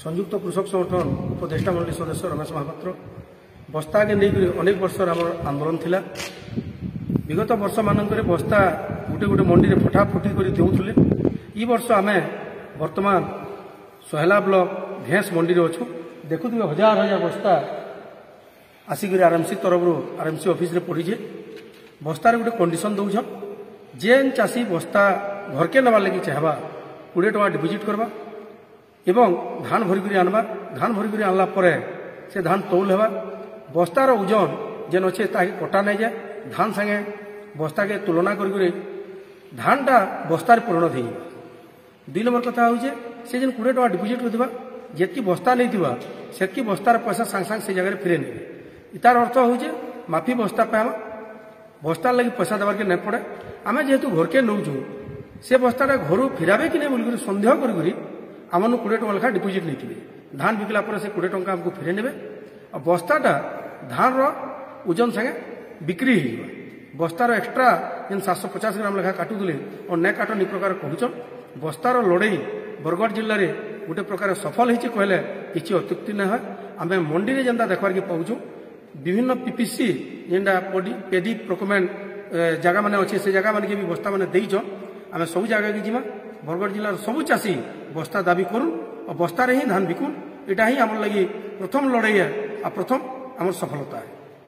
संयुक्त कृषक संगठन उपदेष्टा मंडली सदस्य रमेश महापात्र बस्ता के नहीं अनेक वर्ष आम आंदोलन थिला। विगत वर्ष मानक बस्ता गोटे गोटे मंडी में फटाफटी कर देउथले। ई वर्ष आम वर्तमान सोहेला ब्लॉक घेस मंडी में अच्छु। देखु हजार हजार बस्ता आसिक आरएमसी तरफ आरएमसी ऑफिस रे पड़ीजे। बस्तार गोटे कंडीशन दौछन जेन चाषी बस्ता घर के नबार लगी चाहबा 20 टका डिपोजिट करबा एवं धान भरिक आनबा। धान भरिक आनला परे से धान तौल हेबा। बस्तार ओजन जेन अच्छे ताकि कटा नहीं जाए। धान संगे बस्ता के तुलना कर धानटा बस्तार परिणत हो। 2 नंबर कथा हो से जेन 20 टका डिपोजिट करथिबा जेतकी बस्ता नहीं थिबा सेतकी बस्तार पैसा सांग सांग से जगह फिरे नहीं। इतार अर्थ हो माफी बस्ता पे बस्तार लगी पैसा देवार के नहीं पड़े। आम जेहेतु घर के नौ से बस्ताटा घर फिराबे कि नहीं बोल सन्देह करी आमन 20 टका लेखा डिपोजिट नहीं थे। धान बिकला पर से 20 टका आमको फेरे ने और बस्ताटा धान ओजन संगे बिक्री हो। बस्तार एक्सट्रा जेन 750 ग्राम लेखा काटुले और नहीं काटन इ प्रकार कहून। बस्तार लड़ई बरगढ़ जिले में गोटे प्रकार सफल होती कहले किसी अत्युक्ति न है। आम मंडी में जेनता देखबार के पाऊँ विभिन्न पीपीसी जेनटा पेडी प्रोक्योरमेंट जगह मैंने अच्छे से जगह मान के भी बस्ता मैंने देचन। आम सब जगह की जीमा बरगढ़ जिलार सबू चाषी बस्ता दाबी करूँ और बस्तार ही धान बिकुन। यहाँ ही आम लगी प्रथम लड़ई है और प्रथम आम सफलता है।